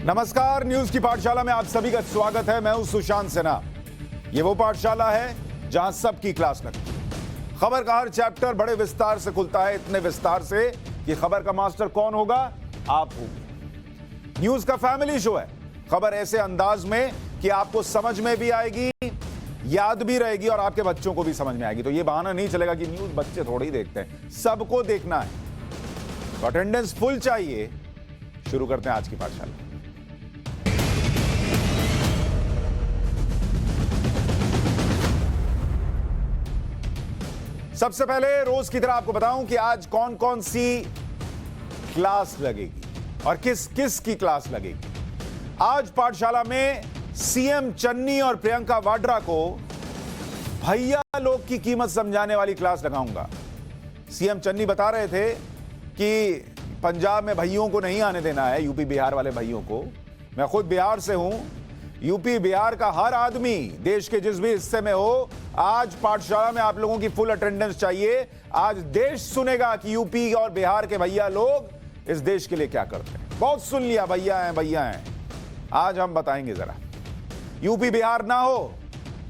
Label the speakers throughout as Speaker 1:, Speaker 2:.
Speaker 1: नमस्कार, न्यूज की पाठशाला में आप सभी का स्वागत है। मैं हूं सुशांत सिन्हा। ये वो पाठशाला है जहां सबकी क्लास लगती है। खबर का हर चैप्टर बड़े विस्तार से खुलता है, इतने विस्तार से कि खबर का मास्टर कौन होगा? आप होंगे। न्यूज का फैमिली शो है। खबर ऐसे अंदाज में कि आपको समझ में भी आएगी, याद भी रहेगी और आपके बच्चों को भी समझ में आएगी। तो ये बहाना नहीं चलेगा कि न्यूज बच्चे थोड़ी देखते हैं, सबको देखना है। तो अटेंडेंस फुल चाहिए। शुरू करते हैं आज की पाठशाला। सबसे पहले रोज की तरह आपको बताऊं कि आज कौन कौन सी क्लास लगेगी और किस किस की क्लास लगेगी। आज पाठशाला में सीएम चन्नी और प्रियंका वाड्रा को भैया लोग की कीमत समझाने वाली क्लास लगाऊंगा। सीएम चन्नी बता रहे थे कि पंजाब में भैयों को नहीं आने देना है, यूपी बिहार वाले भैयों को। मैं खुद बिहार से हूं। यूपी बिहार का हर आदमी देश के जिस भी हिस्से में हो, आज पाठशाला में आप लोगों की फुल अटेंडेंस चाहिए। आज देश सुनेगा कि यूपी और बिहार के भैया लोग इस देश के लिए क्या करते हैं। बहुत सुन लिया, भैया हैं भैया हैं। आज हम बताएंगे जरा, यूपी बिहार ना हो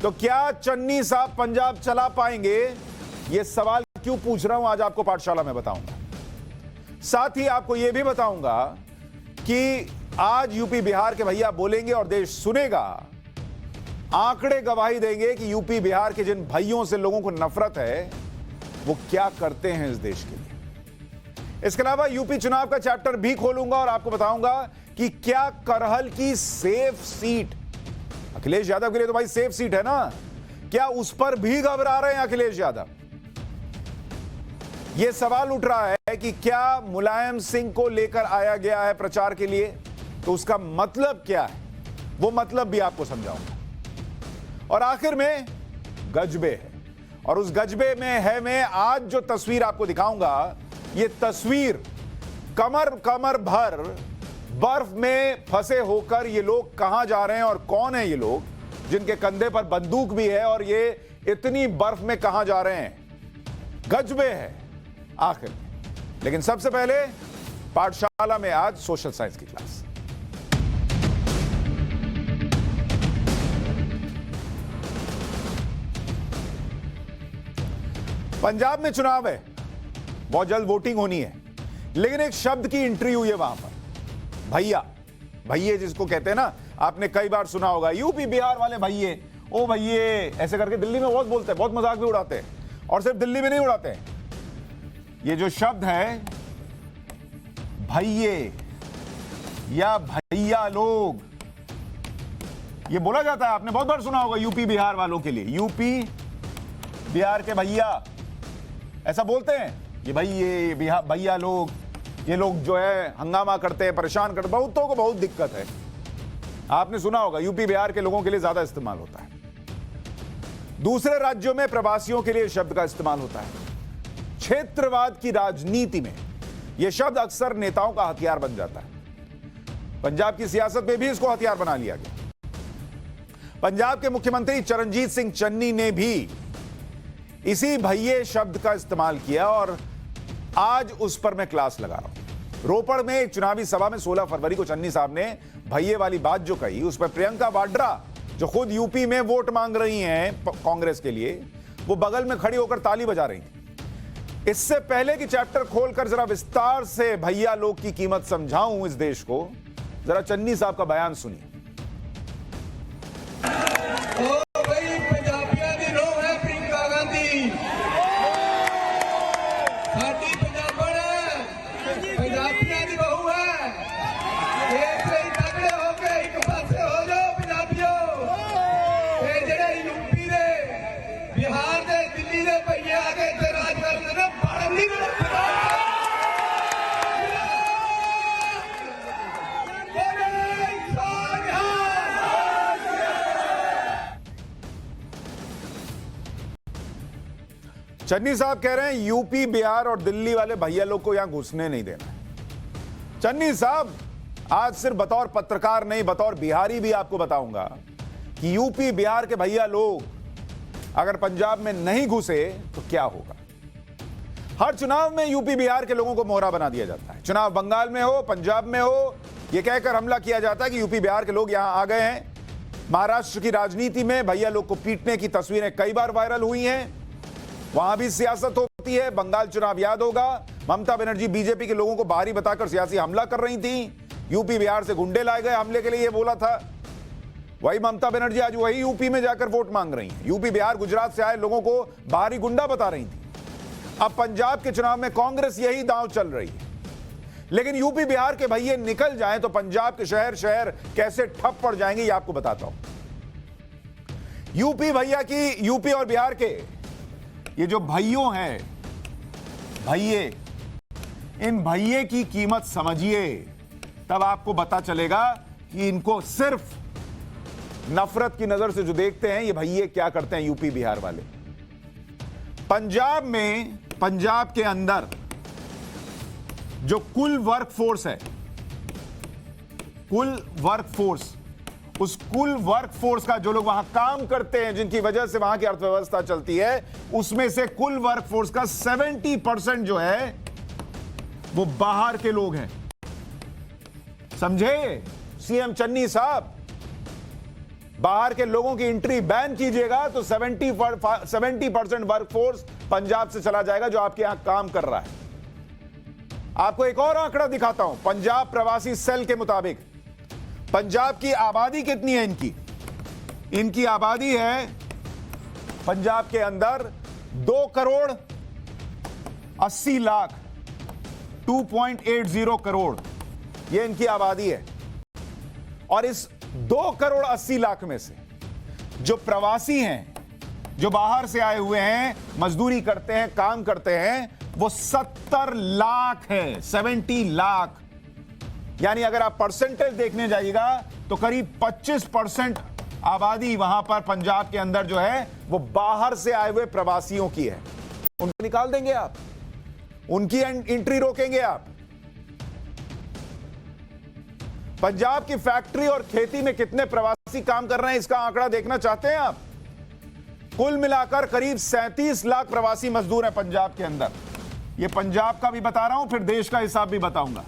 Speaker 1: तो क्या चन्नी साहब पंजाब चला पाएंगे? यह सवाल क्यों पूछ रहा हूं, आज आपको पाठशाला में बताऊंगा। साथ ही आपको यह भी बताऊंगा कि आज यूपी बिहार के भैया बोलेंगे और देश सुनेगा। आंकड़े गवाही देंगे कि यूपी बिहार के जिन भाइयों से लोगों को नफरत है, वो क्या करते हैं इस देश के लिए। इसके अलावा यूपी चुनाव का चैप्टर भी खोलूंगा और आपको बताऊंगा कि क्या करहल की सेफ सीट, अखिलेश यादव के लिए तो भाई सेफ सीट है ना, क्या उस पर भी घबरा रहे हैं अखिलेश यादव? यह सवाल उठ रहा है कि क्या मुलायम सिंह को लेकर आया गया है प्रचार के लिए, तो उसका मतलब क्या है, वो मतलब भी आपको समझाऊंगा। और आखिर में गजबे है, और उस गजबे में है मैं आज जो तस्वीर आपको दिखाऊंगा, ये तस्वीर कमर कमर भर बर्फ में फंसे होकर ये लोग कहां जा रहे हैं और कौन है ये लोग जिनके कंधे पर बंदूक भी है और ये इतनी बर्फ में कहां जा रहे हैं। गजबे है आखिर में। लेकिन सबसे पहले पाठशाला में आज सोशल साइंस की क्लास। पंजाब में चुनाव है, बहुत जल्द वोटिंग होनी है, लेकिन एक शब्द की एंट्री हुई है वहां पर, भैया। भैये जिसको कहते हैं ना, आपने कई बार सुना होगा, यूपी बिहार वाले भैये, ओ भैये ऐसे करके दिल्ली में बहुत बोलते हैं, बहुत मजाक भी उड़ाते हैं। और सिर्फ दिल्ली में नहीं उड़ाते हैं, ये जो शब्द है भैये या भैया लोग, ये बोला जाता है, आपने बहुत बार सुना होगा यूपी बिहार वालों के लिए, यूपी बिहार के भैया ऐसा बोलते हैं। ये भैये भैया लोग, ये लोग जो है हंगामा करते हैं, परेशान करते, बहुतों को बहुत दिक्कत है। आपने सुना होगा, यूपी बिहार के लोगों के लिए ज्यादा इस्तेमाल होता है। दूसरे राज्यों में प्रवासियों के लिए शब्द का इस्तेमाल होता है। क्षेत्रवाद की राजनीति में यह शब्द अक्सर नेताओं का हथियार बन जाता है। पंजाब की सियासत में भी इसको हथियार बना लिया गया। पंजाब के मुख्यमंत्री चरणजीत सिंह चन्नी ने भी इसी भैये शब्द का इस्तेमाल किया और आज उस पर मैं क्लास लगा रहा हूं। रोपड़ में एक चुनावी सभा में 16 फरवरी को चन्नी साहब ने भैये वाली बात जो कही, उस पर प्रियंका वाड्रा, जो खुद यूपी में वोट मांग रही हैं कांग्रेस के लिए, वो बगल में खड़ी होकर ताली बजा रही थी। इससे पहले कि चैप्टर खोलकर जरा विस्तार से भैया लोग की कीमत समझाऊं इस देश को, जरा चन्नी साहब का बयान सुनिए। चन्नी साहब कह रहे हैं यूपी बिहार और दिल्ली वाले भैया लोग को यहां घुसने नहीं देना है। चन्नी साहब, आज सिर्फ बतौर पत्रकार नहीं, बतौर बिहारी भी आपको बताऊंगा कि यूपी बिहार के भैया लोग अगर पंजाब में नहीं घुसे तो क्या होगा। हर चुनाव में यूपी बिहार के लोगों को मोहरा बना दिया जाता है। चुनाव बंगाल में हो, पंजाब में हो यह कहकर हमला किया जाता है कि यूपी बिहार के लोग यहां आ गए हैं। महाराष्ट्र की राजनीति में भैया लोग को पीटने की तस्वीरें कई बार वायरल हुई हैं, वहां भी सियासत होती है। बंगाल चुनाव याद होगा, ममता बनर्जी बीजेपी के लोगों को बाहरी बताकर सियासी हमला कर रही थी। यूपी बिहार से गुंडे लाए गए हमले के लिए, बोला था। वही ममता बनर्जी आज वही यूपी में जाकर वोट मांग रही हैं। यूपी बिहार गुजरात से आए लोगों को बाहरी गुंडा बता रही थी। अब पंजाब के चुनाव में कांग्रेस यही दांव चल रही है। लेकिन यूपी बिहार के भैये निकल जाएं तो पंजाब के शहर शहर कैसे ठप पड़ जाएंगे, ये आपको बताता हूं। यूपी और बिहार के ये जो भैयों हैं, भैये, इन भैये की कीमत समझिए, तब आपको पता चलेगा कि इनको सिर्फ नफरत की नजर से जो देखते हैं, ये भैये क्या करते हैं यूपी बिहार वाले। पंजाब के अंदर जो कुल वर्कफोर्स है, उस कुल वर्कफोर्स का जो लोग वहां काम करते हैं, जिनकी वजह से वहां की अर्थव्यवस्था चलती है, उसमें से कुल वर्कफोर्स का 70% जो है वो बाहर के लोग हैं। समझे सीएम चन्नी साहब? बाहर के लोगों की एंट्री बैन कीजिएगा तो 70% वर्कफोर्स पंजाब से चला जाएगा, जो आपके यहां काम कर रहा है। आपको एक और आंकड़ा दिखाता हूं। पंजाब प्रवासी सेल के मुताबिक पंजाब की आबादी कितनी है? इनकी आबादी है पंजाब के अंदर 2,80,00,000, 2.80 करोड़, ये इनकी आबादी है। और इस 2,80,00,000 में से जो प्रवासी हैं, जो बाहर से आए हुए हैं, मजदूरी करते हैं, काम करते हैं, वो 70 लाख है, 70 लाख। यानी अगर आप परसेंटेज देखने जाइएगा तो करीब 25% आबादी वहां पर पंजाब के अंदर जो है वो बाहर से आए हुए प्रवासियों की है। उनको निकाल देंगे आप, उनकी एंट्री रोकेंगे आप। पंजाब की फैक्ट्री और खेती में कितने प्रवासी काम कर रहे हैं, इसका आंकड़ा देखना चाहते हैं आप? कुल मिलाकर करीब 37 लाख प्रवासी मजदूर हैं पंजाब के अंदर। यह पंजाब का भी बता रहा हूं, फिर देश का हिसाब भी बताऊंगा।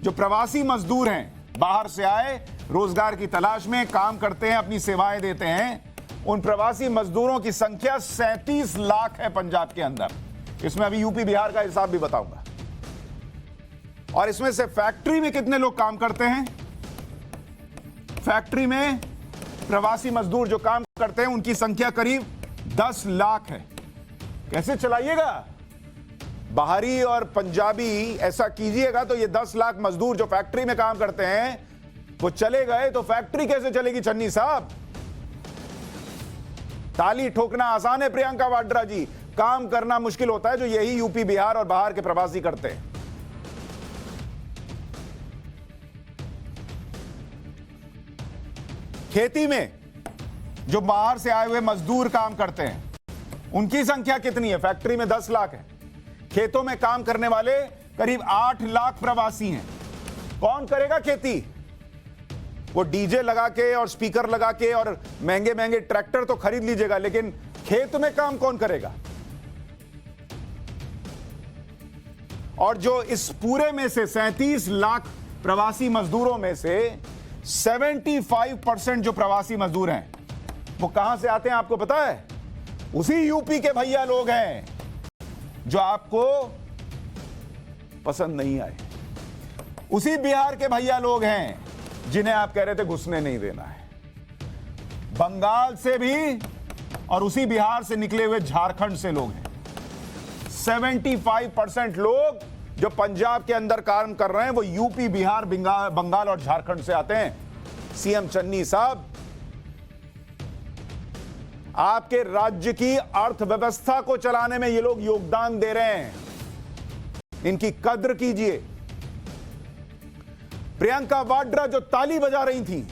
Speaker 1: जो प्रवासी मजदूर हैं, बाहर से आए, रोजगार की तलाश में काम करते हैं, अपनी सेवाएं देते हैं, उन प्रवासी मजदूरों की संख्या 37 लाख है पंजाब के अंदर। इसमें अभी यूपी बिहार का हिसाब भी बताऊंगा। और इसमें से फैक्ट्री में कितने लोग काम करते हैं? फैक्ट्री में प्रवासी मजदूर जो काम करते हैं, उनकी संख्या करीब 10 लाख है। कैसे चलाइएगा? बाहरी और पंजाबी ऐसा कीजिएगा तो ये 10 लाख मजदूर जो फैक्ट्री में काम करते हैं वो चले गए तो फैक्ट्री कैसे चलेगी चन्नी साहब? ताली ठोकना आसान है प्रियंका वाड्रा जी, काम करना मुश्किल होता है, जो यही यूपी बिहार और बाहर के प्रवासी करते हैं। खेती में जो बाहर से आए हुए मजदूर काम करते हैं, उनकी संख्या कितनी है? फैक्ट्री में 10 लाख है, खेतों में काम करने वाले करीब 8 लाख प्रवासी हैं। कौन करेगा खेती? वो डीजे लगा के और स्पीकर लगा के और महंगे महंगे ट्रैक्टर तो खरीद लीजिएगा, लेकिन खेत में काम कौन करेगा? और जो इस पूरे में से 37 लाख प्रवासी मजदूरों में से 75% जो प्रवासी मजदूर हैं वो कहां से आते हैं आपको पता है? उसी यूपी के भैया लोग हैं जो आपको पसंद नहीं आए, उसी बिहार के भैया लोग हैं जिन्हें आप कह रहे थे घुसने नहीं देना है। बंगाल से भी और उसी बिहार से निकले हुए झारखंड से लोग हैं। 75% लोग जो पंजाब के अंदर काम कर रहे हैं वो यूपी, बिहार, बंगाल और झारखंड से आते हैं। सीएम चन्नी साहब, आपके राज्य की अर्थव्यवस्था को चलाने में ये लोग योगदान दे रहे हैं, इनकी कद्र कीजिए। प्रियंका वाड्रा जो ताली बजा रही थी,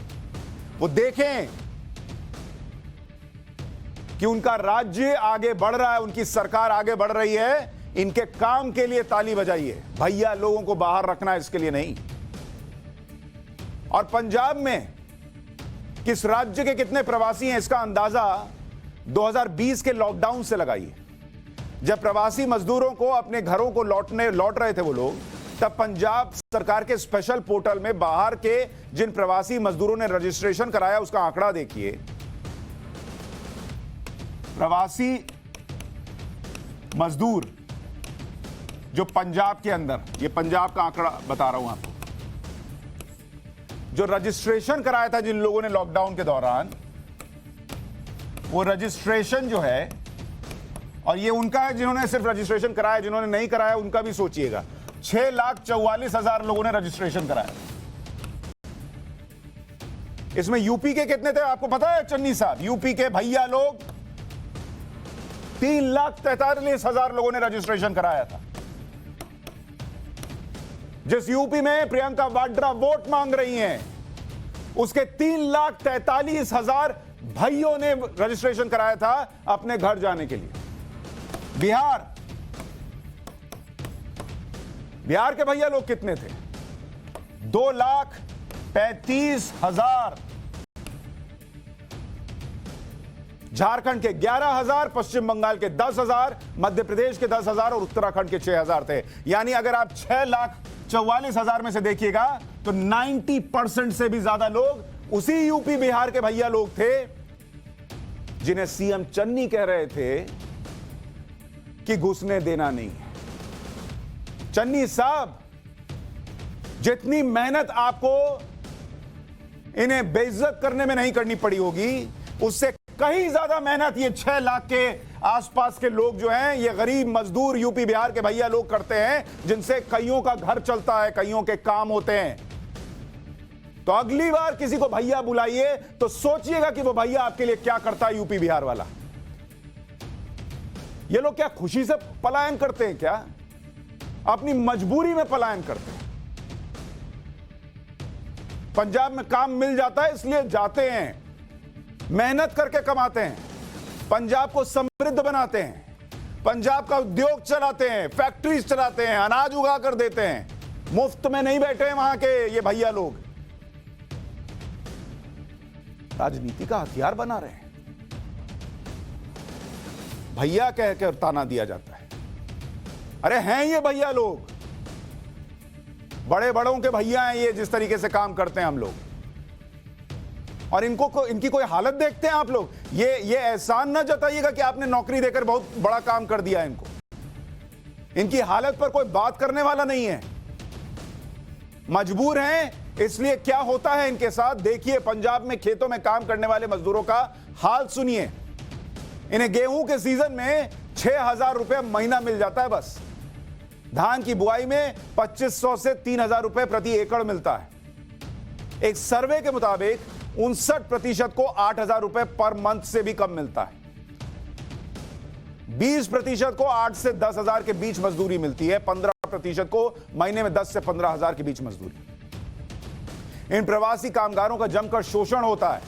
Speaker 1: वो देखें कि उनका राज्य आगे बढ़ रहा है, उनकी सरकार आगे बढ़ रही है, इनके काम के लिए ताली बजाइए। भैया लोगों को बाहर रखना, इसके लिए नहीं। और पंजाब में किस राज्य के कितने प्रवासी हैं, इसका अंदाजा 2020 के लॉकडाउन से लगाइए। जब प्रवासी मजदूरों को अपने घरों को लौट रहे थे वो लोग, तब पंजाब सरकार के स्पेशल पोर्टल में बाहर के जिन प्रवासी मजदूरों ने रजिस्ट्रेशन कराया उसका आंकड़ा देखिए। प्रवासी मजदूर जो पंजाब के अंदर, ये पंजाब का आंकड़ा बता रहा हूं आपको, जो रजिस्ट्रेशन कराया था जिन लोगों ने लॉकडाउन के दौरान, वो रजिस्ट्रेशन जो है, और ये उनका है जिन्होंने सिर्फ रजिस्ट्रेशन कराया, जिन्होंने नहीं कराया उनका भी सोचिएगा, 6,44,000 लोगों ने रजिस्ट्रेशन कराया। इसमें यूपी के कितने थे आपको पता है चन्नी साहब? यूपी के भैया लोग 3,43,000 लोगों ने रजिस्ट्रेशन कराया था। जिस यूपी में प्रियंका वाड्रा वोट मांग रही हैं, उसके 3,43,000 भाइयों ने रजिस्ट्रेशन कराया था अपने घर जाने के लिए। बिहार के भैया लोग कितने थे? 2,35,000। झारखंड के 11,000, पश्चिम बंगाल के 10,000, मध्य प्रदेश के 10,000 और उत्तराखंड के 6,000 थे। यानी अगर आप 6,44,000 में से देखिएगा तो 90% से भी ज्यादा लोग उसी यूपी बिहार के भैया लोग थे जिन्हें सीएम चन्नी कह रहे थे कि घुसने देना नहीं है। चन्नी साहब, जितनी मेहनत आपको इन्हें बेइज्जत करने में नहीं करनी पड़ी होगी, उससे कहीं ज्यादा मेहनत ये 6 लाख के आसपास के लोग जो हैं, ये गरीब मजदूर यूपी बिहार के भैया लोग करते हैं, जिनसे कईयों का घर चलता है, कईयों के काम होते हैं। तो अगली बार किसी को भैया बुलाइए तो सोचिएगा कि वो भैया आपके लिए क्या करता है यूपी बिहार वाला। ये लोग क्या खुशी से पलायन करते हैं क्या? अपनी मजबूरी में पलायन करते हैं। पंजाब में काम मिल जाता है इसलिए जाते हैं, मेहनत करके कमाते हैं, पंजाब को समृद्ध बनाते हैं, पंजाब का उद्योग चलाते हैं, फैक्ट्रीज चलाते हैं, अनाज उगा कर देते हैं। मुफ्त में नहीं बैठे हैं वहां के ये भैया लोग, राजनीति का हथियार बना रहे हैं। भैया कहकर ताना दिया जाता है। अरे हैं ये भैया लोग, बड़े बड़ों के भैया हैं ये, जिस तरीके से काम करते हैं हम लोग। और इनकी कोई हालत देखते हैं आप लोग? ये एहसान ना जताइएगा कि आपने नौकरी देकर बहुत बड़ा काम कर दिया इनको। इनकी हालत पर कोई बात करने वाला नहीं है। मजबूर हैं, इसलिए क्या होता है इनके साथ देखिए। पंजाब में खेतों में काम करने वाले मजदूरों का हाल सुनिए। इन्हें गेहूं के सीजन में 6,000 रुपए महीना मिल जाता है बस। धान की बुआई में 2,500 से 3,000 रुपए प्रति एकड़ मिलता है। एक सर्वे के मुताबिक 59% को 8,000 रुपए पर मंथ से भी कम मिलता है। 20% को 8 से 10,000 के बीच मजदूरी मिलती है। 15% को महीने में 10 से 15,000 के बीच मजदूरी। इन प्रवासी कामगारों का जमकर शोषण होता है।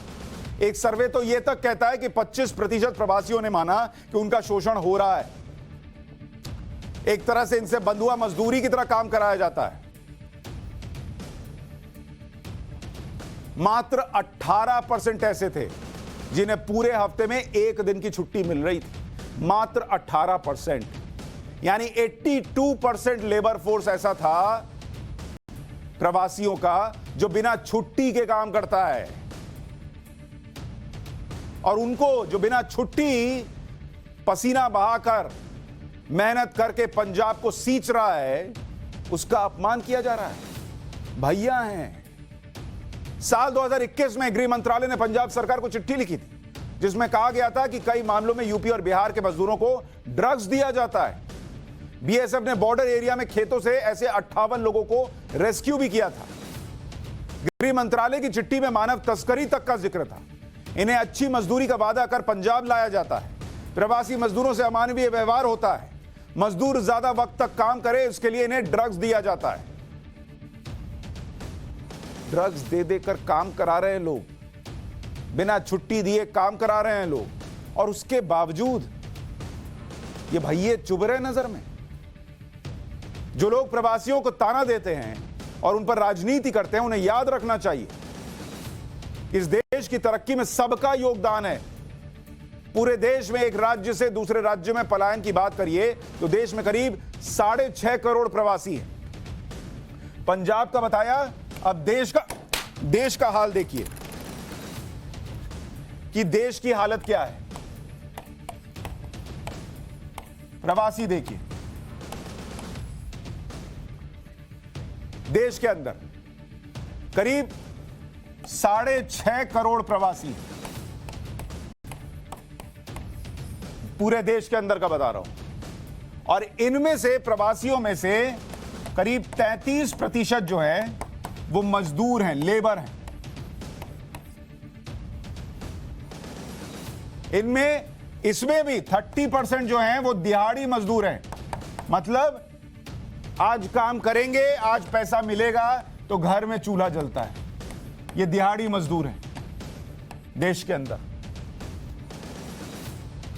Speaker 1: एक सर्वे तो यह तक कहता है कि 25% प्रवासियों ने माना कि उनका शोषण हो रहा है। एक तरह से इनसे बंधुआ मजदूरी की तरह काम कराया जाता है। मात्र 18% ऐसे थे जिन्हें पूरे हफ्ते में 1 दिन की छुट्टी मिल रही थी। मात्र 18%, यानी 82% लेबर फोर्स ऐसा था प्रवासियों का जो बिना छुट्टी के काम करता है। और उनको जो बिना छुट्टी पसीना बहाकर मेहनत करके पंजाब को सींच रहा है, उसका अपमान किया जा रहा है। भैया हैं। साल 2021 में गृह मंत्रालय ने पंजाब सरकार को चिट्ठी लिखी थी जिसमें कहा गया था कि कई मामलों में यूपी और बिहार के मजदूरों को ड्रग्स दिया जाता है। बीएसएफ ने बॉर्डर एरिया में खेतों से ऐसे 58 लोगों को रेस्क्यू भी किया था। गृह मंत्रालय की चिट्ठी में मानव तस्करी तक का जिक्र था। इन्हें अच्छी मजदूरी का वादा कर पंजाब लाया जाता है। प्रवासी मजदूरों से अमानवीय व्यवहार होता है। मजदूर ज्यादा वक्त तक काम करे इसके लिए इन्हें ड्रग्स दिया जाता है। ड्रग्स दे देकर काम करा रहे हैं लोग, बिना छुट्टी दिए काम करा रहे हैं लोग, और उसके बावजूद ये भैये चुभ रहे नजर में। जो लोग प्रवासियों को ताना देते हैं और उन पर राजनीति करते हैं, उन्हें याद रखना चाहिए इस देश की तरक्की में सबका योगदान है। पूरे देश में एक राज्य से दूसरे राज्य में पलायन की बात करिए तो देश में करीब 6.5 करोड़ प्रवासी हैं। पंजाब का बताया, अब देश का हाल देखिए कि देश की हालत क्या है। प्रवासी देखिए, देश के अंदर करीब 6.5 करोड़ प्रवासी, पूरे देश के अंदर का बता रहा हूं। और इनमें से प्रवासियों में से करीब 33% जो है वो मजदूर हैं, लेबर हैं। इसमें भी 30% जो हैं वो दिहाड़ी मजदूर हैं। मतलब आज काम करेंगे, आज पैसा मिलेगा तो घर में चूल्हा जलता है। ये दिहाड़ी मजदूर हैं देश के अंदर।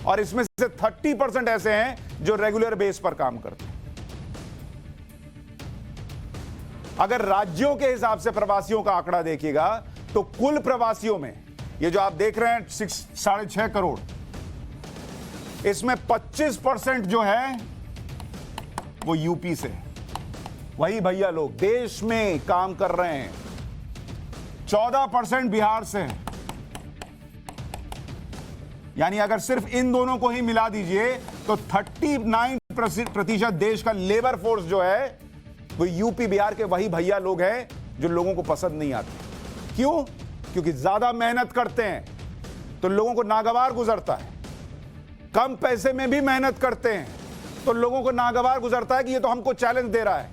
Speaker 1: और इसमें से 30% ऐसे हैं जो रेगुलर बेस पर काम करते हैं। अगर राज्यों के हिसाब से प्रवासियों का आंकड़ा देखिएगा तो कुल प्रवासियों में ये जो आप देख रहे हैं 6.5 करोड़, इसमें 25% जो है वो यूपी से, वही भैया लोग देश में काम कर रहे हैं। 14% बिहार से हैं। यानी अगर सिर्फ इन दोनों को ही मिला दीजिए तो 39% देश का लेबर फोर्स जो है वो यूपी बिहार के वही भैया लोग हैं जो लोगों को पसंद नहीं आते। क्यों? क्योंकि ज्यादा मेहनत करते हैं तो लोगों को नागवार गुजरता है। कम पैसे में भी मेहनत करते हैं तो लोगों को नागवार गुजरता है कि ये तो हमको चैलेंज दे रहा है।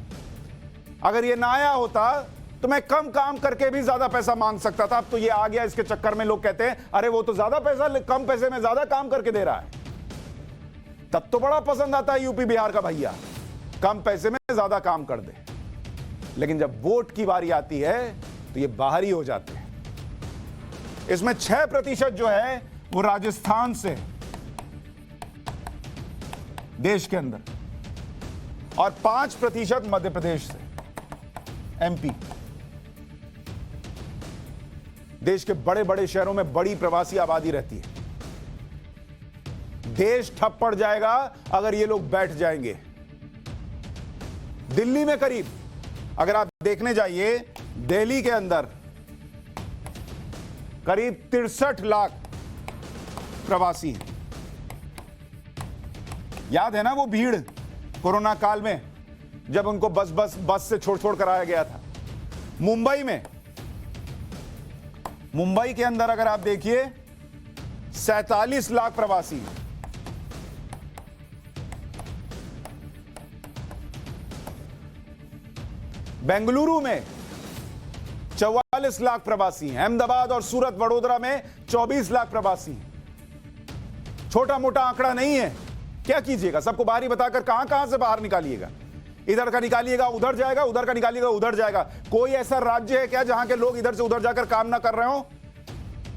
Speaker 1: अगर ये ना आया होता तो मैं कम काम करके भी ज्यादा पैसा मांग सकता था। अब तो ये आ गया, इसके चक्कर में लोग कहते हैं अरे वो तो ज्यादा पैसा, कम पैसे में ज्यादा काम करके दे रहा है। तब तो बड़ा पसंद आता है यूपी बिहार का भैया, कम पैसे में ज्यादा काम कर दे। लेकिन जब वोट की बारी आती है तो ये बाहरी हो जाते हैं। इसमें 6% जो है वो राजस्थान से, देश के अंदर, और 5% मध्य प्रदेश से, एमपी। देश के बड़े बड़े शहरों में बड़ी प्रवासी आबादी रहती है। देश ठप पड़ जाएगा अगर ये लोग बैठ जाएंगे। दिल्ली में करीब, अगर आप देखने जाइए, दिल्ली के अंदर करीब 63 लाख प्रवासी हैं। याद है ना वो भीड़ कोरोना काल में जब उनको बस से छोड़ कर आया गया था। मुंबई के अंदर अगर आप देखिए 47 लाख प्रवासी हैं। बेंगलुरु में 44 लाख प्रवासी हैं। अहमदाबाद और सूरत वडोदरा में 24 लाख प्रवासी हैं। छोटा मोटा आंकड़ा नहीं है। क्या कीजिएगा? सबको बाहरी बताकर कहां से बाहर निकालिएगा? इधर का निकालिएगा उधर जाएगा, उधर का निकालिएगा उधर जाएगा। कोई ऐसा राज्य है क्या जहां के लोग इधर से उधर जाकर काम ना कर रहे हो?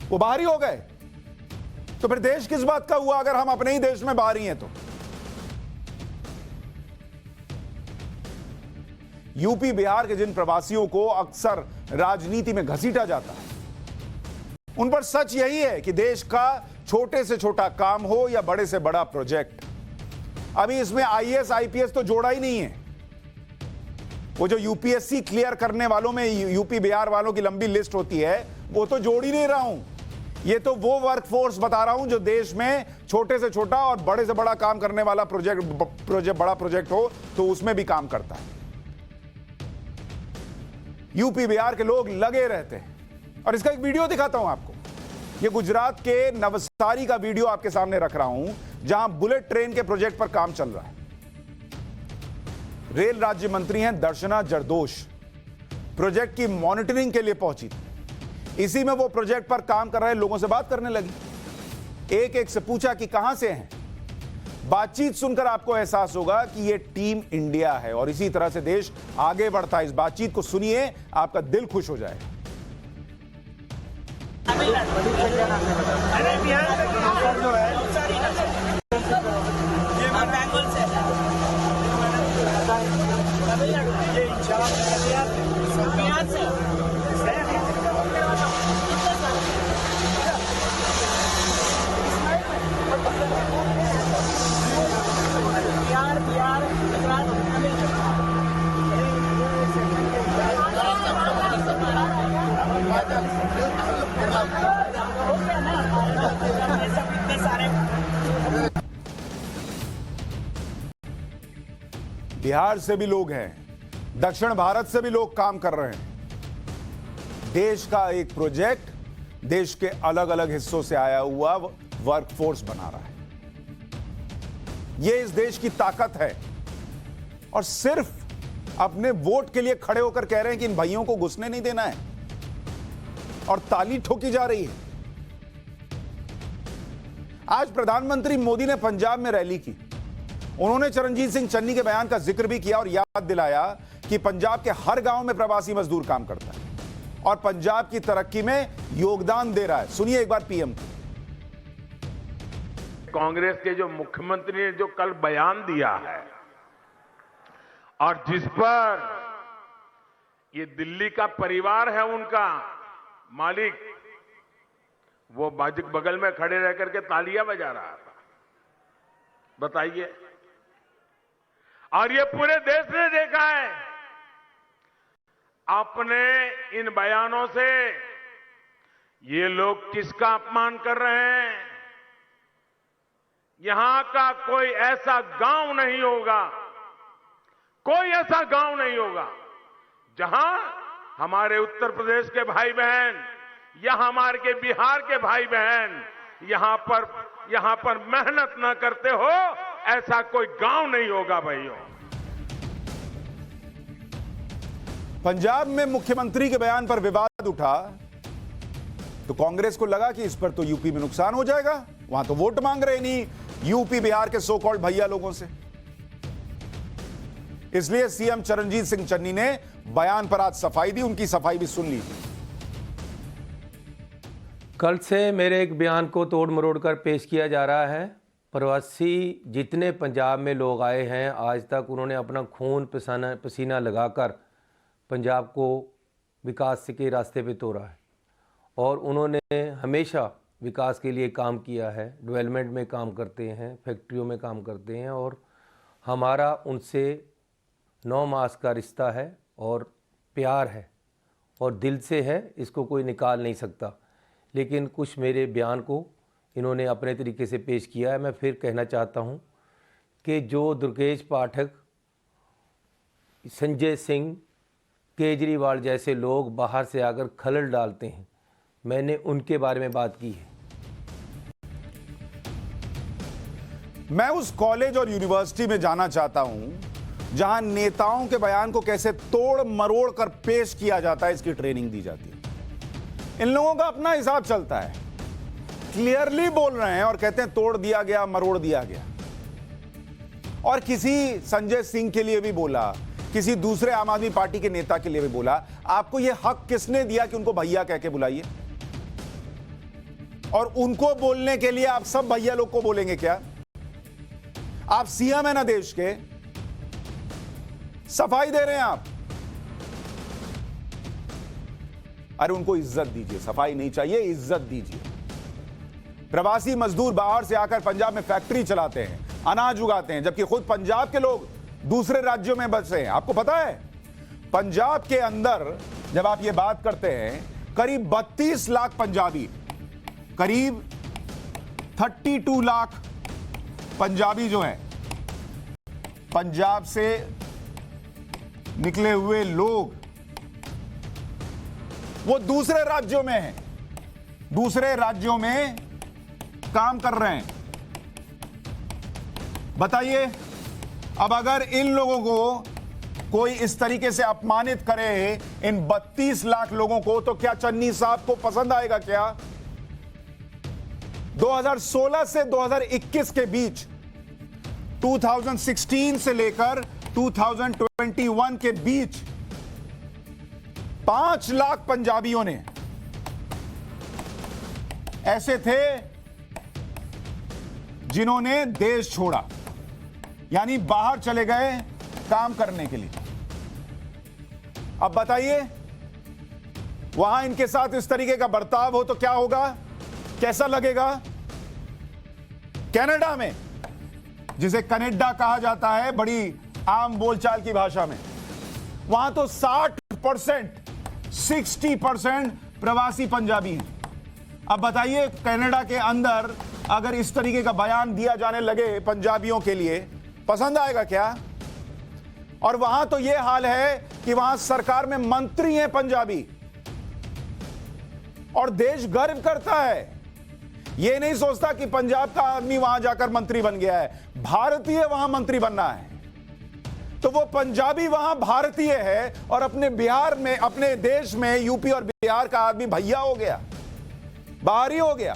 Speaker 1: वो बाहरी हो गए। तो फिर देश किस बात का हुआ अगर हम अपने ही देश में बाहरी हैं? तो यूपी बिहार के जिन प्रवासियों को अक्सर राजनीति में घसीटा जाता है, उन पर सच यही है कि देश का छोटे से छोटा काम हो या बड़े से बड़ा प्रोजेक्ट, अभी इसमें आईएएस आईपीएस तो जोड़ा ही नहीं है। वो जो यूपीएससी क्लियर करने वालों में यूपी बिहार वालों की लंबी लिस्ट होती है, वो तो जोड़ ही नहीं रहा हूं। ये तो वो वर्कफोर्स बता रहा हूं जो देश में छोटे से छोटा और बड़े से बड़ा काम करने वाला बड़ा प्रोजेक्ट हो तो उसमें भी काम करता है। यूपी बिहार के लोग लगे रहते हैं। और इसका एक वीडियो दिखाता हूं आपको। ये गुजरात के नवसारी का वीडियो आपके सामने रख रहा हूं, जहां बुलेट ट्रेन के प्रोजेक्ट पर काम चल रहा है। रेल राज्य मंत्री हैं दर्शना जरदोश, प्रोजेक्ट की मॉनिटरिंग के लिए पहुंची थी। इसी में वो प्रोजेक्ट पर काम कर रहे लोगों से बात करने लगी। एक एक से पूछा कि कहां से हैं। बातचीत सुनकर आपको एहसास होगा कि ये टीम इंडिया है और इसी तरह से देश आगे बढ़ता है। इस बातचीत को सुनिए, आपका दिल खुश हो जाएगा।
Speaker 2: अरे बिहार में जो है ये बेंगल से ये बिहार से बिहार गुजरात
Speaker 1: बिहार से भी लोग हैं, दक्षिण भारत से भी लोग काम कर रहे हैं। देश का एक प्रोजेक्ट देश के अलग अलग हिस्सों से आया हुआ वर्कफोर्स बना रहा है। यह इस देश की ताकत है। और सिर्फ अपने वोट के लिए खड़े होकर कह रहे हैं कि इन भाइयों को घुसने नहीं देना है, और ताली ठोकी जा रही है। आज प्रधानमंत्री मोदी ने पंजाब में रैली की। उन्होंने चरणजीत सिंह चन्नी के बयान का जिक्र भी किया और याद दिलाया कि पंजाब के हर गांव में प्रवासी मजदूर काम करता है और पंजाब की तरक्की में योगदान दे रहा है। सुनिए एक बार पीएम को।
Speaker 3: कांग्रेस के जो मुख्यमंत्री ने जो कल बयान दिया है और जिस पर ये दिल्ली का परिवार है उनका मालिक, वो बगल में खड़े रह करके तालियां बजा रहा था। बताइए। और ये पूरे देश ने देखा है। अपने इन बयानों से ये लोग किसका अपमान कर रहे हैं? यहां का कोई ऐसा गांव नहीं होगा, कोई ऐसा गांव नहीं होगा जहां हमारे उत्तर प्रदेश के भाई बहन या हमारे के बिहार के भाई बहन यहां पर मेहनत न करते हो। ऐसा कोई गांव नहीं होगा भाइयों।
Speaker 1: पंजाब में मुख्यमंत्री के बयान पर विवाद उठा तो कांग्रेस को लगा कि इस पर तो यूपी में नुकसान हो जाएगा। वहां तो वोट मांग रहे नहीं यूपी बिहार के सो कॉल्ड भैया लोगों से। इसलिए सीएम चरणजीत सिंह चन्नी ने बयान पर आज सफाई दी। उनकी सफाई भी सुन लीजिए।
Speaker 4: कल से मेरे एक बयान को तोड़ मरोड़ कर पेश किया जा रहा है। प्रवासी जितने पंजाब में लोग आए हैं, आज तक उन्होंने अपना खून पसीना लगाकर पंजाब को विकास के रास्ते पे तोड़ा है और उन्होंने हमेशा विकास के लिए काम किया है। डेवलपमेंट में काम करते हैं, फैक्ट्रियों में काम करते हैं और हमारा उनसे 9 मास का रिश्ता है और प्यार है और दिल से है, इसको कोई निकाल नहीं सकता। लेकिन कुछ मेरे बयान को इन्होंने अपने तरीके से पेश किया है। मैं फिर कहना चाहता हूं कि जो दुर्गेश पाठक, संजय सिंह, केजरीवाल जैसे लोग बाहर से आकर खलल डालते हैं, मैंने उनके बारे में बात की है।
Speaker 1: मैं उस कॉलेज और यूनिवर्सिटी में जाना चाहता हूं जहां नेताओं के बयान को कैसे तोड़ मरोड़ कर पेश किया जाता है, इसकी ट्रेनिंग दी जाती है। इन लोगों का अपना हिसाब चलता है, क्लियरली बोल रहे हैं और कहते हैं तोड़ दिया गया, मरोड़ दिया गया। और किसी संजय सिंह के लिए भी बोला, किसी दूसरे आम आदमी पार्टी के नेता के लिए भी बोला। आपको यह हक किसने दिया कि उनको भैया कह के बुलाइए? और उनको बोलने के लिए आप सब भैया लोग को बोलेंगे क्या? आप सीएम है ना देश के, सफाई दे रहे हैं आप। अरे उनको इज्जत दीजिए, सफाई नहीं चाहिए, इज्जत दीजिए। प्रवासी मजदूर बाहर से आकर पंजाब में फैक्ट्री चलाते हैं, अनाज उगाते हैं, जबकि खुद पंजाब के लोग दूसरे राज्यों में बसे हैं। आपको पता है पंजाब के अंदर जब आप ये बात करते हैं, करीब 32 लाख पंजाबी, करीब 32 लाख पंजाबी जो हैं, पंजाब से निकले हुए लोग वो दूसरे राज्यों में हैं, दूसरे राज्यों में काम कर रहे हैं। बताइए, अब अगर इन लोगों को कोई इस तरीके से अपमानित करे इन 32 लाख लोगों को, तो क्या चन्नी साहब को पसंद आएगा क्या? 2016 से 2021 के बीच, 2016 से लेकर 2021 के बीच 5 लाख पंजाबियों ने ऐसे थे जिन्होंने देश छोड़ा, यानी बाहर चले गए काम करने के लिए। अब बताइए, वहां इनके साथ इस तरीके का बर्ताव हो तो क्या होगा, कैसा लगेगा? कनाडा में, जिसे कनाडा कहा जाता है बड़ी आम बोलचाल की भाषा में, वहां तो 60% प्रवासी पंजाबी हैं। अब बताइए, कनाडा के अंदर अगर इस तरीके का बयान दिया जाने लगे पंजाबियों के लिए, पसंद आएगा क्या? और वहां तो यह हाल है कि वहां सरकार में मंत्री हैं पंजाबी, और देश गर्व करता है। यह नहीं सोचता कि पंजाब का आदमी वहां जाकर मंत्री बन गया है, भारतीय वहां मंत्री बनना है। तो वो पंजाबी वहां भारतीय है और अपने बिहार में, अपने देश में यूपी और बिहार का आदमी भैया हो गया, बाहरी हो गया।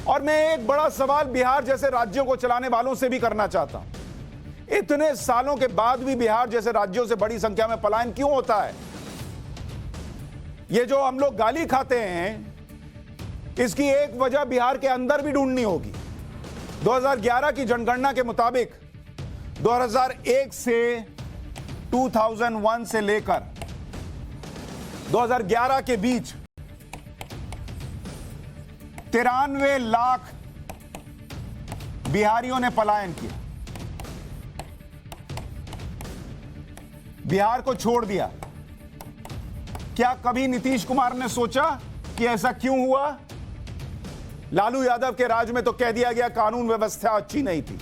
Speaker 1: और मैं एक बड़ा सवाल बिहार जैसे राज्यों को चलाने वालों से भी करना चाहता हूं। इतने सालों के बाद भी बिहार जैसे राज्यों से बड़ी संख्या में पलायन क्यों होता है? ये जो हम लोग गाली खाते हैं, इसकी एक वजह बिहार के अंदर भी ढूंढनी होगी। 2011 की जनगणना के मुताबिक 2001 से 2001 से लेकर 2011 के बीच 93 लाख बिहारियों ने पलायन किया, बिहार को छोड़ दिया। क्या कभी नीतीश कुमार ने सोचा कि ऐसा क्यों हुआ? लालू यादव के राज में तो कह दिया गया कानून व्यवस्था अच्छी नहीं थी,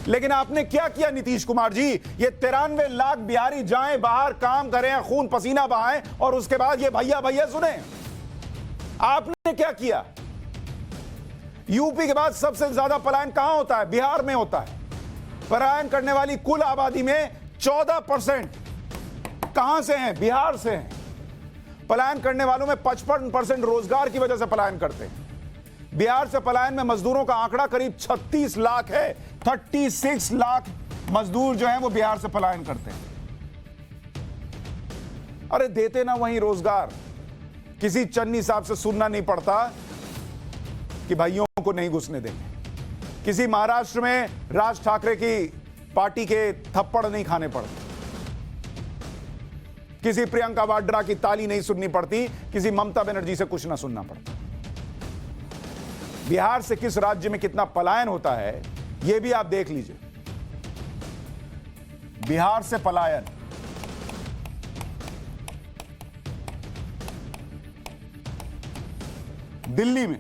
Speaker 1: लेकिन आपने क्या किया नीतीश कुमार जी? ये 93 लाख बिहारी जाएं बाहर, काम करें, खून पसीना बहाएं, और उसके बाद ये भैया भैया सुने। आपने क्या किया? यूपी के बाद सबसे ज्यादा पलायन कहां होता है? बिहार में होता है। पलायन करने वाली कुल आबादी में 14% कहां से हैं? बिहार से हैं। पलायन करने वालों में 55% रोजगार की वजह से पलायन करते हैं। बिहार से पलायन में मजदूरों का आंकड़ा करीब 36 लाख है। 36 लाख मजदूर जो हैं वो बिहार से पलायन करते हैं। अरे देते ना वहीं रोजगार। किसी चन्नी साहब से सुनना नहीं पड़ता कि भाइयों को नहीं घुसने देंगे। किसी महाराष्ट्र में राज ठाकरे की पार्टी के थप्पड़ नहीं खाने पड़ते। किसी प्रियंका वाड्रा की ताली नहीं सुननी पड़ती। किसी ममता बनर्जी से कुछ ना सुनना पड़ता। बिहार से किस राज्य में कितना पलायन होता है यह भी आप देख लीजिए। बिहार से पलायन दिल्ली में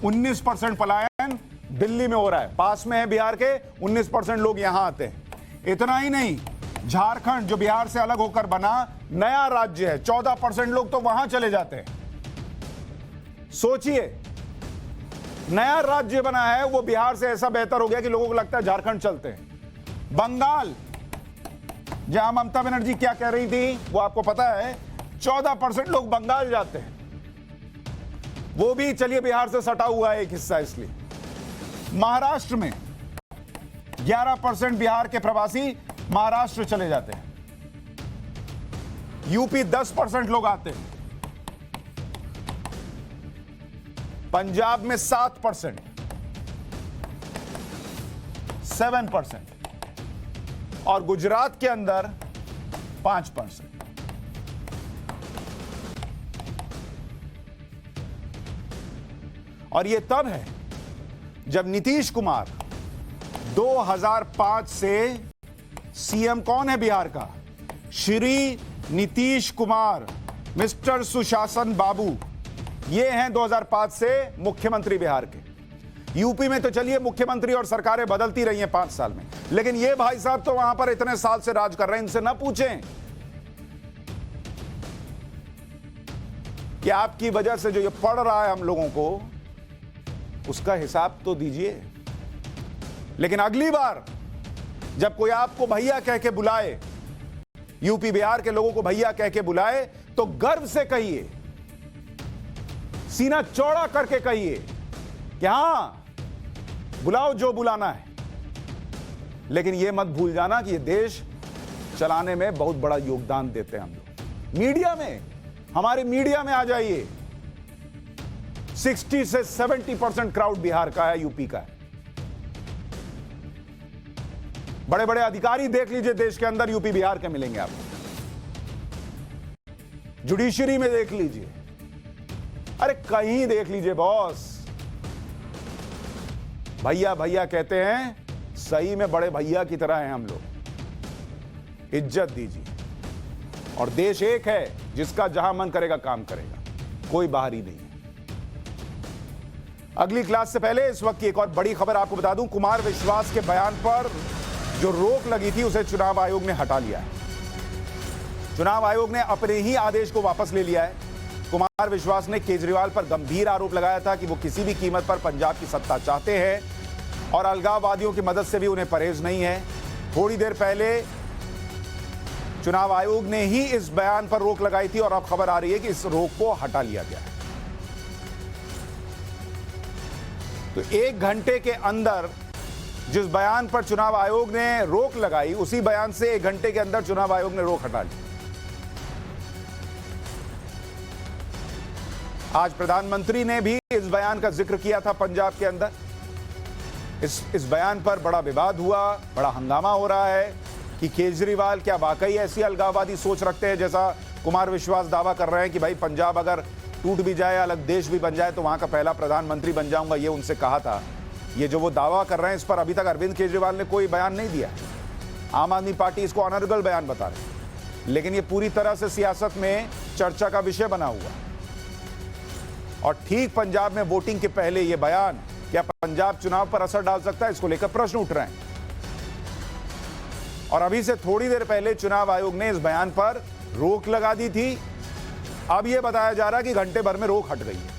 Speaker 1: 19% पलायन दिल्ली में हो रहा है। पास में है बिहार के, 19% लोग यहां आते हैं। इतना ही नहीं, झारखंड जो बिहार से अलग होकर बना नया राज्य है, 14% लोग तो वहां चले जाते हैं। सोचिए, नया राज्य बना है, वो बिहार से ऐसा बेहतर हो गया कि लोगों को लगता है झारखंड चलते हैं। बंगाल, जहां ममता बनर्जी क्या कह रही थी वो आपको पता है, 14% लोग बंगाल जाते हैं। वो भी चलिए बिहार से सटा हुआ है एक हिस्सा, इसलिए। महाराष्ट्र में 11% बिहार के प्रवासी महाराष्ट्र चले जाते हैं। यूपी 10% लोग आते हैं। पंजाब में 7%, 7%, और गुजरात के अंदर 5%। और यह तब है जब नीतीश कुमार 2005 से सीएम कौन है बिहार का? श्री नीतीश कुमार, मिस्टर सुशासन बाबू, ये हैं 2005 से मुख्यमंत्री बिहार के। यूपी में तो चलिए मुख्यमंत्री और सरकारें बदलती रही हैं 5 साल में, लेकिन ये भाई साहब तो वहां पर इतने साल से राज कर रहे हैं, इनसे ना पूछें कि आपकी वजह से जो ये पड़ रहा है हम लोगों को, उसका हिसाब तो दीजिए। लेकिन अगली बार जब कोई आपको भैया कह के बुलाए, यूपी बिहार के लोगों को भैया कह के बुलाए, तो गर्व से कहिए, सीना चौड़ा करके कहिए कि हां, बुलाओ जो बुलाना है। लेकिन यह मत भूल जाना कि यह देश चलाने में बहुत बड़ा योगदान देते हैं हम लोग। मीडिया में, हमारे मीडिया में आ जाइए, 60 से 70% क्राउड बिहार का है, यूपी का है। बड़े बड़े अधिकारी देख लीजिए देश के अंदर, यूपी बिहार के मिलेंगे आपको। जुडिशरी में देख लीजिए, अरे कहीं देख लीजिए बॉस। भैया भैया कहते हैं, सही में बड़े भैया की तरह हैं हम लोग। इज्जत दीजिए। और देश एक है जिसका जहां मन करेगा काम करेगा, कोई बाहरी नहीं है। अगली क्लास से पहले इस वक्त की एक और बड़ी खबर आपको बता दूं, कुमार विश्वास के बयान पर जो रोक लगी थी उसे चुनाव आयोग ने हटा लिया है। चुनाव आयोग ने अपने ही आदेश को वापस ले लिया है। कुमार विश्वास ने केजरीवाल पर गंभीर आरोप लगाया था कि वो किसी भी कीमत पर पंजाब की सत्ता चाहते हैं और अलगाववादियों की मदद से भी उन्हें परहेज नहीं है। थोड़ी देर पहले चुनाव आयोग ने ही इस बयान पर रोक लगाई थी और अब खबर आ रही है कि इस रोक को हटा लिया गया है। तो 1 घंटे के अंदर जिस बयान पर चुनाव आयोग ने रोक लगाई, उसी बयान से 1 घंटे के अंदर चुनाव आयोग ने रोक हटा ली। आज प्रधानमंत्री ने भी इस बयान का जिक्र किया था पंजाब के अंदर। इस बयान पर बड़ा विवाद हुआ, बड़ा हंगामा हो रहा है कि केजरीवाल क्या वाकई ऐसी अलगाववादी सोच रखते हैं जैसा कुमार विश्वास दावा कर रहे हैं कि भाई पंजाब अगर टूट भी जाए, अलग देश भी बन जाए तो वहां का पहला प्रधानमंत्री बन जाऊंगा, ये उनसे कहा था। ये जो वो दावा कर रहे हैं इस पर अभी तक अरविंद केजरीवाल ने कोई बयान नहीं दिया। आम आदमी पार्टी इसको ऑनरेबल बयान बता रही है, लेकिन ये पूरी तरह से सियासत में चर्चा का विषय बना हुआ। और ठीक पंजाब में वोटिंग के पहले ये बयान क्या पंजाब चुनाव पर असर डाल सकता है, इसको लेकर प्रश्न उठ रहे हैं। और अभी से थोड़ी देर पहले चुनाव आयोग ने इस बयान पर रोक लगा दी थी। अब यह बताया जा रहा है कि घंटे भर में रोक हट गई है।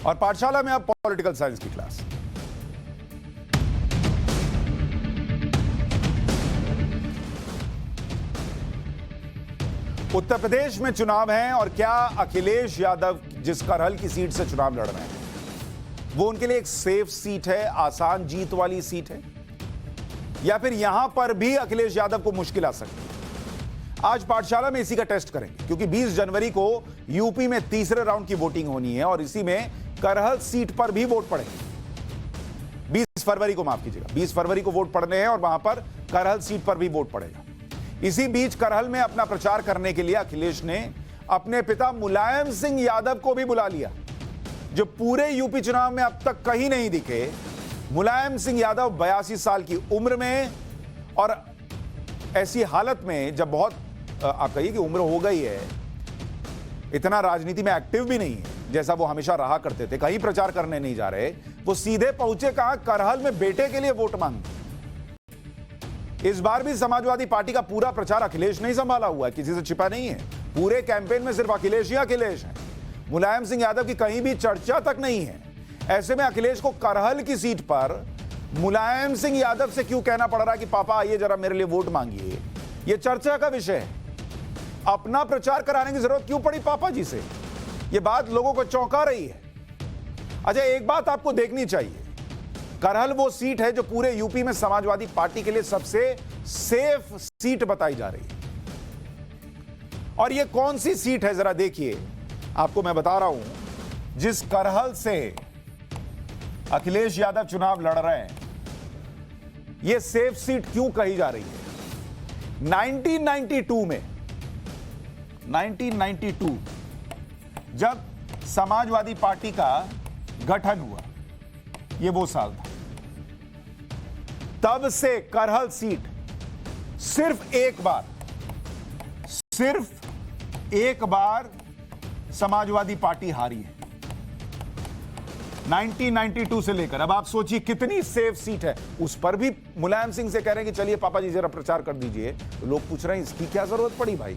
Speaker 1: और पाठशाला में अब पॉलिटिकल साइंस की क्लास। उत्तर प्रदेश में चुनाव हैं और क्या अखिलेश यादव जिस करहल की सीट से चुनाव लड़ रहे हैं वो उनके लिए एक सेफ सीट है, आसान जीत वाली सीट है, या फिर यहां पर भी अखिलेश यादव को मुश्किल आ सकती है। आज पाठशाला में इसी का टेस्ट करेंगे, क्योंकि 20 जनवरी को यूपी में तीसरे राउंड की वोटिंग होनी है और इसी में करहल सीट पर भी वोट पड़ेगी। 20 फरवरी को, माफ कीजिएगा, 20 फरवरी को वोट पड़ने हैं और वहां पर करहल सीट पर भी वोट पड़ेगा। इसी बीच करहल में अपना प्रचार करने के लिए अखिलेश ने अपने पिता मुलायम सिंह यादव को भी बुला लिया, जो पूरे यूपी चुनाव में अब तक कहीं नहीं दिखे। मुलायम सिंह यादव 82 साल की उम्र में, और ऐसी हालत में जब बहुत आप कहिए कि उम्र हो गई है, इतना राजनीति में एक्टिव भी नहीं है जैसा वो हमेशा रहा करते थे, कहीं प्रचार करने नहीं जा रहे, वो सीधे पहुंचे कहां, करहल में बेटे के लिए वोट मांगने। इस बार भी समाजवादी पार्टी का पूरा प्रचार अखिलेश नहीं संभाला हुआ है, किसी से छिपा नहीं है। पूरे कैंपेन में सिर्फ अखिलेश ही अखिलेश है, मुलायम सिंह यादव की कहीं भी चर्चा तक नहीं है। ऐसे में अखिलेश को करहल की सीट पर मुलायम सिंह यादव से क्यों कहना पड़ रहा है कि पापा आइए जरा मेरे लिए वोट मांगिए, यह चर्चा का विषय है। अपना प्रचार कराने की जरूरत क्यों पड़ी पापा जी से, यह बात लोगों को चौंका रही है। अच्छा, एक बात आपको देखनी चाहिए, करहल वो सीट है जो पूरे यूपी में समाजवादी पार्टी के लिए सबसे सेफ सीट बताई जा रही है। और ये कौन सी सीट है जरा देखिए, आपको मैं बता रहा हूं। जिस करहल से अखिलेश यादव चुनाव लड़ रहे हैं, यह सेफ सीट क्यों कही जा रही है। 1992 जब समाजवादी पार्टी का गठन हुआ, यह वो साल था, तब से करहल सीट सिर्फ एक बार समाजवादी पार्टी हारी है 1992 से लेकर। अब आप सोचिए कितनी सेफ सीट है। उस पर भी मुलायम सिंह से कह रहे हैं कि चलिए पापा जी जरा प्रचार कर दीजिए, तो लोग पूछ रहे हैं इसकी क्या जरूरत पड़ी भाई।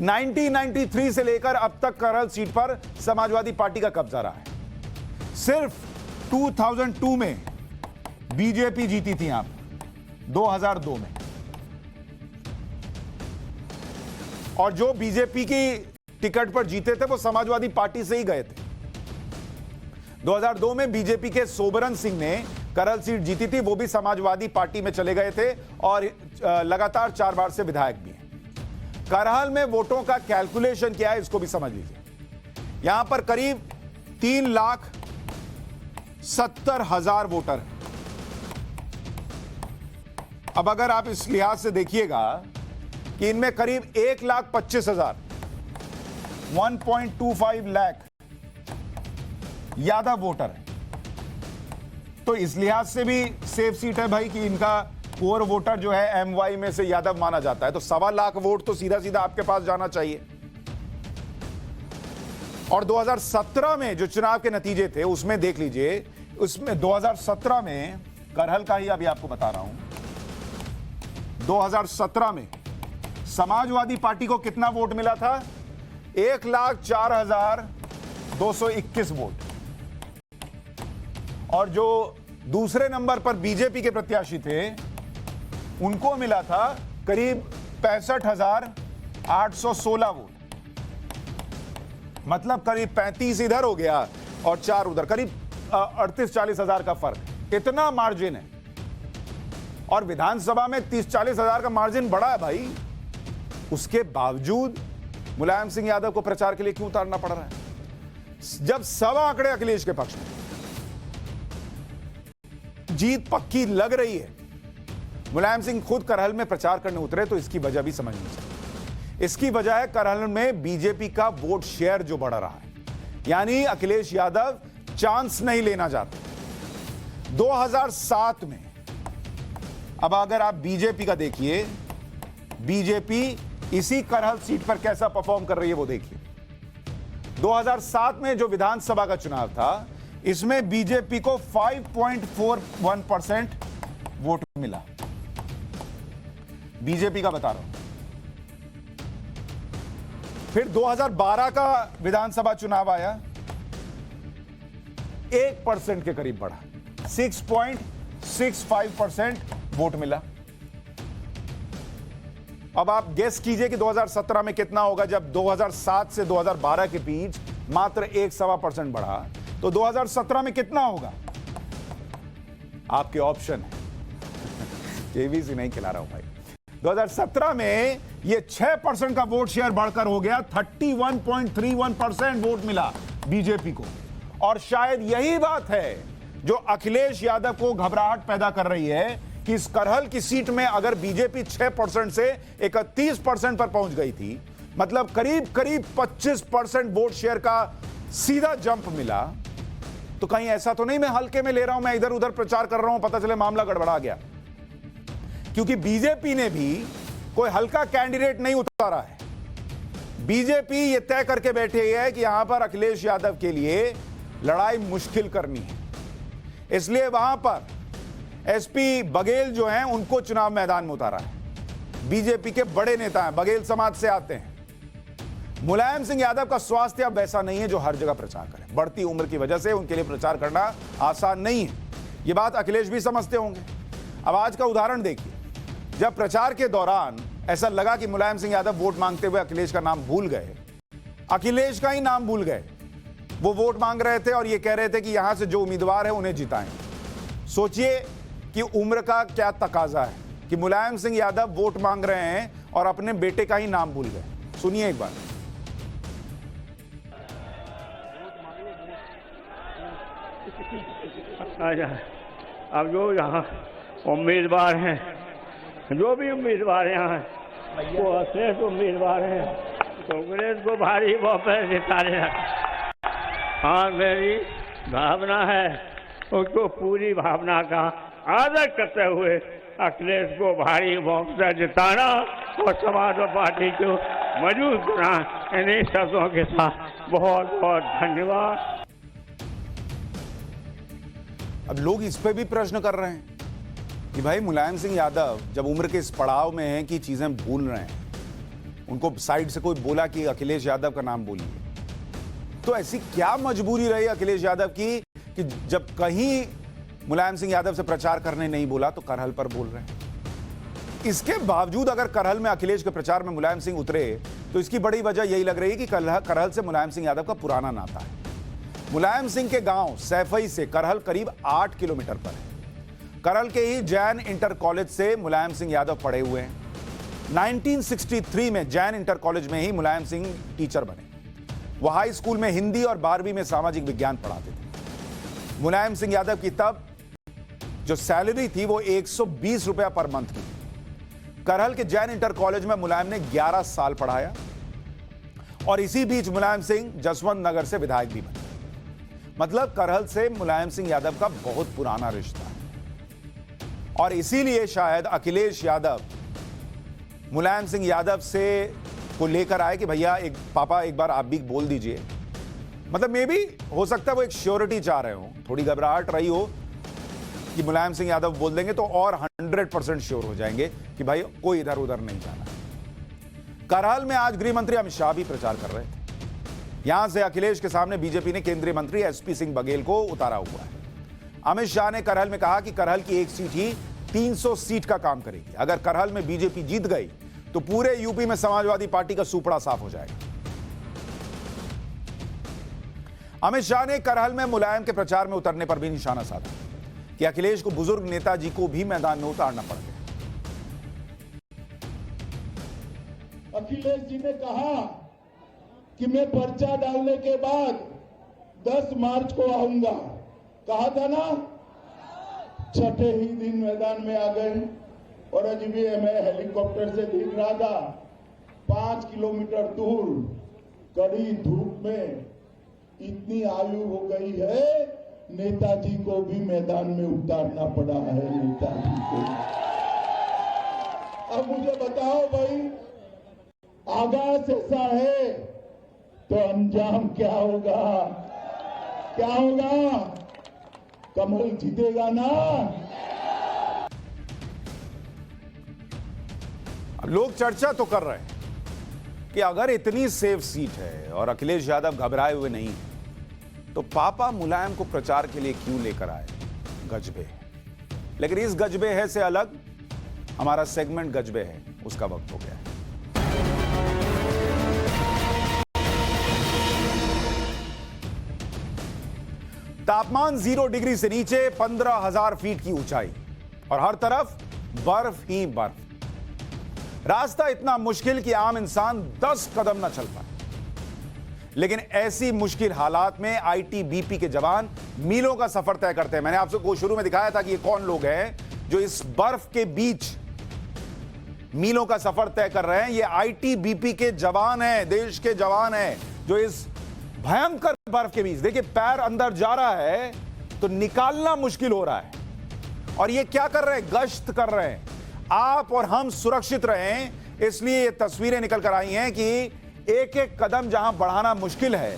Speaker 1: 1993 से लेकर अब तक करहल सीट पर समाजवादी पार्टी का कब्जा रहा है। सिर्फ 2002 में बीजेपी जीती थी यहां पर, 2002 में, और जो बीजेपी की टिकट पर जीते थे वो समाजवादी पार्टी से ही गए थे। 2002 में बीजेपी के सोबरन सिंह ने करहल सीट जीती थी, वो भी समाजवादी पार्टी में चले गए थे और लगातार 4 बार से विधायक भी हैं। करहल में वोटों का कैलकुलेशन क्या है इसको भी समझ लीजिए। यहां पर करीब 3,70,000 वोटर हैं। अब अगर आप इस लिहाज से देखिएगा कि इनमें करीब 1,25,000 1.25 लाख यादव वोटर है। तो इस लिहाज से भी सेफ सीट है भाई कि इनका कोर वोटर जो है MY में से यादव माना जाता है। तो 1.25 लाख वोट तो सीधा सीधा आपके पास जाना चाहिए। और 2017 में जो चुनाव के नतीजे थे उसमें देख लीजिए, उसमें 2017 में करहल का ही अभी आपको बता रहा हूं, 2017 में समाजवादी पार्टी को कितना वोट मिला था? 1,04,221 वोट। और जो दूसरे नंबर पर बीजेपी के प्रत्याशी थे उनको मिला था करीब 65,816 वोट। मतलब करीब 35 इधर हो गया और 4 उधर, करीब 38-40 हजार का फर्क। इतना मार्जिन है। और विधानसभा में 30-40 हजार का मार्जिन बड़ा है भाई। उसके बावजूद मुलायम सिंह यादव को प्रचार के लिए क्यों उतारना पड़ रहा है? जब सब आंकड़े अखिलेश के पक्ष में, जीत पक्की लग रही है, मुलायम सिंह खुद करहल में प्रचार करने उतरे, तो इसकी वजह भी समझनी चाहिए। इसकी वजह है करहल में बीजेपी का वोट शेयर जो बढ़ रहा है, यानी अखिलेश यादव चांस नहीं लेना चाहते। 2007 में, अब अगर आप बीजेपी का देखिए, बीजेपी इसी करहल सीट पर कैसा परफॉर्म कर रही है वो देखिए। 2007 में जो विधानसभा का चुनाव था, इसमें बीजेपी को 5.41% वोट मिला। बीजेपी का बता रहा हूं। फिर 2012 का विधानसभा चुनाव आया, 1% के करीब बढ़ा, 6.65% वोट मिला। अब आप गेस कीजिए कि 2017 में कितना होगा, जब 2007 से 2012 के बीच मात्र 1.25% बढ़ा, तो 2017 में कितना होगा? आपके ऑप्शन है। केबीसी नहीं खिला रहा हूं भाई। 2017 में ये 6% का वोट शेयर बढ़कर हो गया 31.31% वोट मिला बीजेपी को। और शायद यही बात है जो अखिलेश यादव को घबराहट पैदा कर रही है कि इस करहल की सीट में अगर बीजेपी 6% से 31% पर पहुंच गई थी, मतलब करीब करीब 25% वोट शेयर का सीधा जंप मिला, तो कहीं ऐसा तो नहीं मैं हल्के में ले रहा हूं, मैं इधर उधर प्रचार कर रहा हूं, पता चले मामला गड़बड़ा गया। क्योंकि बीजेपी ने भी कोई हल्का कैंडिडेट नहीं उतारा है। बीजेपी ये तय करके बैठी है कि यहां पर अखिलेश यादव के लिए लड़ाई मुश्किल करनी है, इसलिए वहां पर एसपी बघेल जो हैं उनको चुनाव मैदान में उतारा है। बीजेपी के बड़े नेता हैं, बघेल समाज से आते हैं। मुलायम सिंह यादव का स्वास्थ्य अब वैसा नहीं है जो हर जगह प्रचार करे। बढ़ती उम्र की वजह से उनके लिए प्रचार करना आसान नहीं है, यह बात अखिलेश भी समझते होंगे। अब आज का उदाहरण देखिए, जब प्रचार के दौरान ऐसा लगा कि मुलायम सिंह यादव वोट मांगते हुए अखिलेश का नाम भूल गए, अखिलेश का ही नाम भूल गए, वो वोट मांग रहे थे और ये कह रहे थे कि यहां से जो उम्मीदवार है उन्हें जिताएं। सोचिए कि उम्र का क्या तकाजा है कि मुलायम सिंह यादव वोट मांग रहे हैं और अपने बेटे का ही नाम भूल गए। सुनिए एक बार।
Speaker 5: अब जो यहाँ उम्मीदवार हैं, जो भी उम्मीदवार यहाँ हैं, वो श्रेष्ठ उम्मीदवार हैं, कांग्रेस को भारी बहुमत जिताने। हाँ, मेरी भावना है उसको पूरी भावना का आदर करते हुए अखिलेश को भारी बहुमत जिताना और समाजवादी पार्टी को मजबूत करना। इन्हीं शब्दों के साथ बहुत बहुत धन्यवाद।
Speaker 1: अब लोग इस पे भी प्रश्न कर रहे हैं कि भाई मुलायम सिंह यादव जब उम्र के इस पड़ाव में हैं कि चीजें भूल रहे हैं, उनको साइड से कोई बोला कि अखिलेश यादव का नाम बोलिए, तो ऐसी क्या मजबूरी रही अखिलेश यादव की कि जब कहीं मुलायम सिंह यादव से प्रचार करने नहीं बोला तो करहल पर बोल रहे हैं। इसके बावजूद अगर करहल में अखिलेश के प्रचार में मुलायम सिंह उतरे, तो इसकी बड़ी वजह यही लग रही है कि करहल से मुलायम सिंह यादव का पुराना नाता है। मुलायम सिंह के गांव सैफई से करहल करीब 8 किलोमीटर पर है। करहल के ही जैन इंटर कॉलेज से मुलायम सिंह यादव पढ़े हुए हैं। 1963 में जैन इंटर कॉलेज में ही मुलायम सिंह टीचर बने। वह हाई स्कूल में हिंदी और 12वीं में सामाजिक विज्ञान पढ़ाते थे। मुलायम सिंह यादव की तब जो सैलरी थी वो 120 रुपया पर मंथ की। करहल के जैन इंटर कॉलेज में मुलायम ने 11 साल पढ़ाया और इसी बीच मुलायम सिंह जसवंत नगर से विधायक भी बने। मतलब करहल से मुलायम सिंह यादव का बहुत पुराना रिश्ता है और इसीलिए शायद अखिलेश यादव मुलायम सिंह यादव से को लेकर आए कि भैया पापा एक बार आप भी बोल दीजिए। मतलब मे भी हो सकता है वो एक श्योरिटी चाह रहे हो, थोड़ी घबराहट रही हो कि मुलायम सिंह यादव बोल देंगे तो और 100% श्योर हो जाएंगे कि भाई कोई इधर उधर नहीं जाना। करहल में आज गृह मंत्री अमित शाह भी प्रचार कर रहे थे। यहां से अखिलेश के सामने बीजेपी ने केंद्रीय मंत्री एसपी सिंह बघेल को उतारा हुआ है। अमित शाह ने करहल में कहा कि करहल की एक सीट ही 300 सीट का काम करेगी। अगर करहल में बीजेपी जीत गई तो पूरे यूपी में समाजवादी पार्टी का सुपड़ा साफ हो जाएगा। अमित शाह ने करहल में मुलायम के प्रचार में उतरने पर भी निशाना साधा कि अखिलेश को बुजुर्ग नेताजी को भी मैदान में उतारना पड़ गया।
Speaker 6: अखिलेश जी ने कहा कि मैं पर्चा डालने के बाद 10 मार्च को आऊंगा, कहा था ना। छठे ही दिन मैदान में आ गए और अभी भी मैं हेलीकॉप्टर से देख रहा था 5 किलोमीटर दूर कड़ी धूप में इतनी आयु हो गई है, नेताजी को भी मैदान में उतारना पड़ा है। नेताजी को अब मुझे बताओ भाई, आगाज ऐसा है तो अंजाम क्या होगा? क्या होगा? कमल जीतेगा ना।
Speaker 1: लोग चर्चा तो कर रहे हैं कि अगर इतनी सेफ सीट है और अखिलेश यादव घबराए हुए नहीं है तो पापा मुलायम को प्रचार के लिए क्यों लेकर आए? गजबे। लेकिन इस गजबे है से अलग हमारा सेगमेंट गजबे है, उसका वक्त हो गया है। तापमान 0 डिग्री से नीचे 15,000 फीट की ऊंचाई और हर तरफ बर्फ ही बर्फ। रास्ता इतना मुश्किल कि आम इंसान 10 कदम न चल पाए। लेकिन ऐसी मुश्किल हालात में आईटीबीपी के जवान मीलों का सफर तय करते हैं। मैंने आपको शुरू में दिखाया था कि ये कौन लोग हैं जो इस बर्फ के बीच मीलों का सफर तय कर रहे हैं। ये आईटीबीपी के जवान हैं, देश के जवान हैं जो इस भयंकर बर्फ के बीच, देखिए पैर अंदर जा रहा है तो निकालना मुश्किल हो रहा है। और ये क्या कर रहे हैं? गश्त कर रहे हैं। आप और हम सुरक्षित रहें, इसलिए ये तस्वीरें निकल कर आई हैं कि एक एक कदम जहां बढ़ाना मुश्किल है,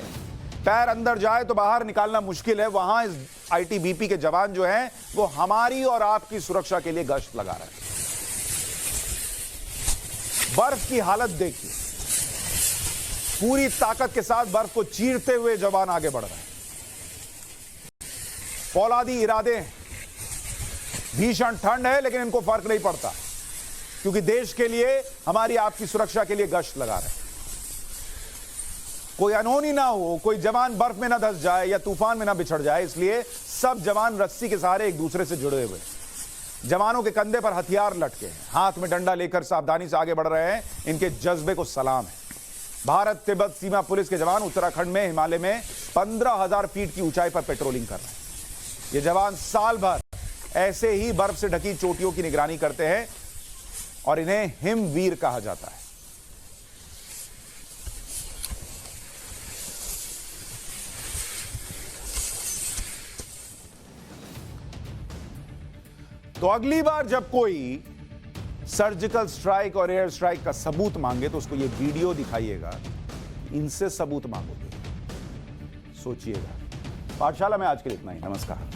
Speaker 1: पैर अंदर जाए तो बाहर निकालना मुश्किल है, वहां इस आईटीबीपी के जवान जो हैं वो हमारी और आपकी सुरक्षा के लिए गश्त लगा रहे हैं। बर्फ की हालत देखिए, पूरी ताकत के साथ बर्फ को चीरते हुए जवान आगे बढ़ रहे हैं। फौलादी इरादे हैं, भीषण ठंड है लेकिन इनको फर्क नहीं पड़ता क्योंकि देश के लिए, हमारी आपकी सुरक्षा के लिए गश्त लगा रहे हैं। कोई अनहोनी ना हो, कोई जवान बर्फ में ना धंस जाए या तूफान में ना बिछड़ जाए, इसलिए सब जवान रस्सी के सहारे एक दूसरे से जुड़े हुए। जवानों के कंधे पर हथियार लटके हैं, हाथ में डंडा लेकर सावधानी से आगे बढ़ रहे हैं। इनके जज्बे को सलाम है। भारत तिब्बत सीमा पुलिस के जवान उत्तराखंड में हिमालय में 15,000 फीट की ऊंचाई पर पेट्रोलिंग कर रहे हैं। ये जवान साल भर ऐसे ही बर्फ से ढकी चोटियों की निगरानी करते हैं और इन्हें हिमवीर कहा जाता है। तो अगली बार जब कोई सर्जिकल स्ट्राइक और एयर स्ट्राइक का सबूत मांगे तो उसको ये वीडियो दिखाइएगा, इनसे सबूत मांगोगे, सोचिएगा। पाठशाला में आज के लिए इतना ही। नमस्कार।